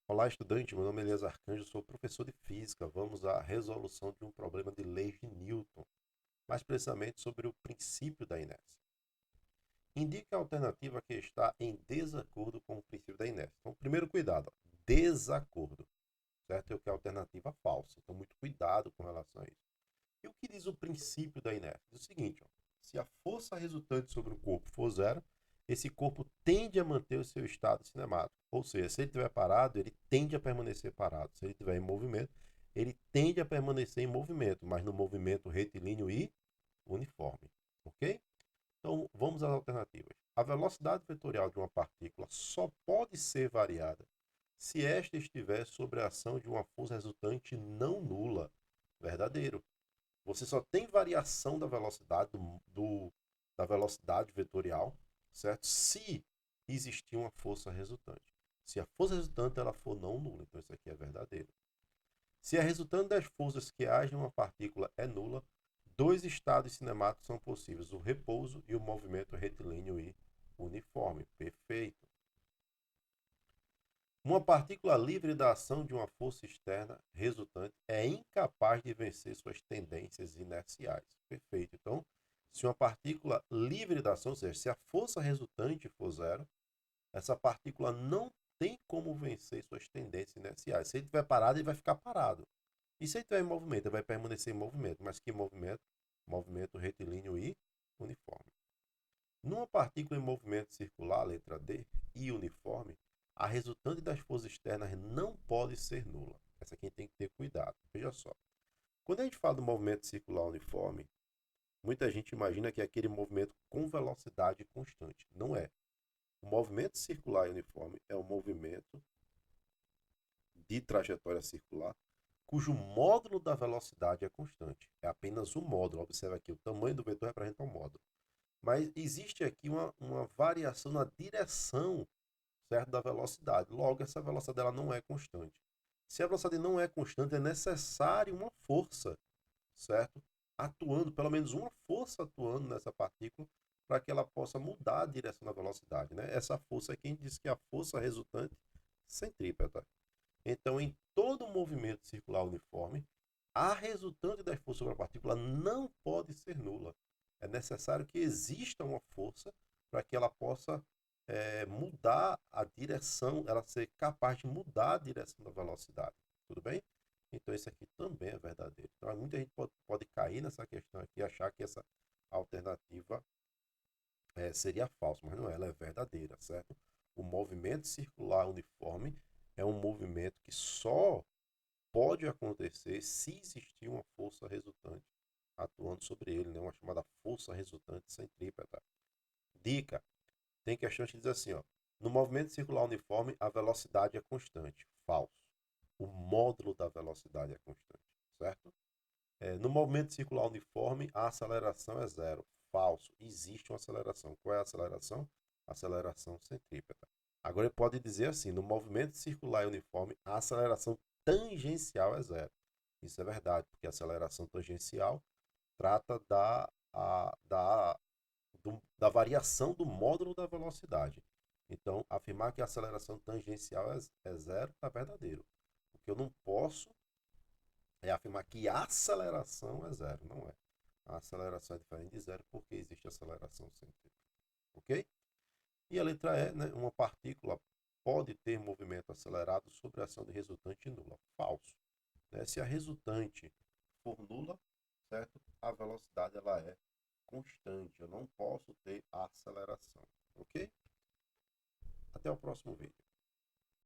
Olá, estudante. Meu nome é Elias Arcanjo, sou professor de física. Vamos à resolução de um problema de leis de Newton, mais precisamente sobre o princípio da inércia. Indique a alternativa que está em desacordo com o princípio da inércia. Então, primeiro cuidado, desacordo, certo? É o que é a alternativa falsa. Então, muito cuidado com relação a isso. E o que diz o princípio da inércia? Diz o seguinte, ó, se a força resultante sobre o corpo for zero, esse corpo tende a manter o seu estado cinemático. Ou seja, se ele estiver parado, ele tende a permanecer parado. Se ele estiver em movimento, ele tende a permanecer em movimento, mas no movimento retilíneo e uniforme. Ok? Então, vamos às alternativas. A velocidade vetorial de uma partícula só pode ser variada se esta estiver sob a ação de uma força resultante não nula. Verdadeiro. Você só tem variação da velocidade da velocidade vetorial, certo? Se existir uma força resultante. Se a força resultante ela for não nula, então isso aqui é verdadeiro. Se a resultante das forças que agem em uma partícula é nula, dois estados cinemáticos são possíveis: o repouso e o movimento retilíneo e uniforme. Perfeito. Uma partícula livre da ação de uma força externa resultante é incapaz de vencer suas tendências inerciais. Perfeito. Então, se uma partícula livre da ação, ou seja, se a força resultante for zero, essa partícula não tem como vencer suas tendências inerciais. Se ele estiver parado, ele vai ficar parado. E se ele estiver em movimento, ele vai permanecer em movimento. Mas que movimento? Movimento retilíneo e uniforme. Numa partícula em movimento circular, letra D, e uniforme, a resultante das forças externas não pode ser nula. Essa aqui tem que ter cuidado. Veja só. Quando a gente fala do movimento circular uniforme, muita gente imagina que é aquele movimento com velocidade constante. Não é. O movimento circular uniforme é um movimento de trajetória circular cujo módulo da velocidade é constante. É apenas um módulo. Observe aqui, o tamanho do vetor representa um módulo. Mas existe aqui uma variação na direção, certo, da velocidade. Logo, essa velocidade ela não é constante. Se a velocidade não é constante, é necessário uma força, certo? Atuando, pelo menos uma força atuando nessa partícula para que ela possa mudar a direção da velocidade, né? Essa força aqui a gente diz que é a força resultante centrípeta. Então, em todo movimento circular uniforme, a resultante das forças sobre a partícula não pode ser nula. É necessário que exista uma força para que ela possa mudar a direção, ela ser capaz de mudar a direção da velocidade. Tudo bem? Então, isso aqui também é verdadeiro. Então, muita gente pode cair nessa questão aqui e achar que essa alternativa seria falsa, mas não é, ela é verdadeira, certo? O movimento circular uniforme é um movimento que só pode acontecer se existir uma força resultante atuando sobre ele, né? Uma chamada força resultante centrípeta. Dica: tem questões que dizem assim, ó, no movimento circular uniforme a velocidade é constante. Falso. O módulo da velocidade é constante, certo? No movimento circular uniforme a aceleração é zero. Falso. Existe uma aceleração. Qual é a aceleração? Aceleração centrípeta. Agora ele pode dizer assim, no movimento circular uniforme a aceleração tangencial é zero. Isso é verdade, porque a aceleração tangencial trata da variação do módulo da velocidade. Então, afirmar que a aceleração tangencial é zero está verdadeiro. O que eu não posso é afirmar que a aceleração é zero. Não é. A aceleração é diferente de zero porque existe aceleração centrípeta. Ok? E a letra E, né, uma partícula pode ter movimento acelerado sobre a ação de resultante nula. Falso. Né? Se a resultante for nula, certo? A velocidade ela é constante. Eu não posso ter aceleração. Ok? Até o próximo vídeo.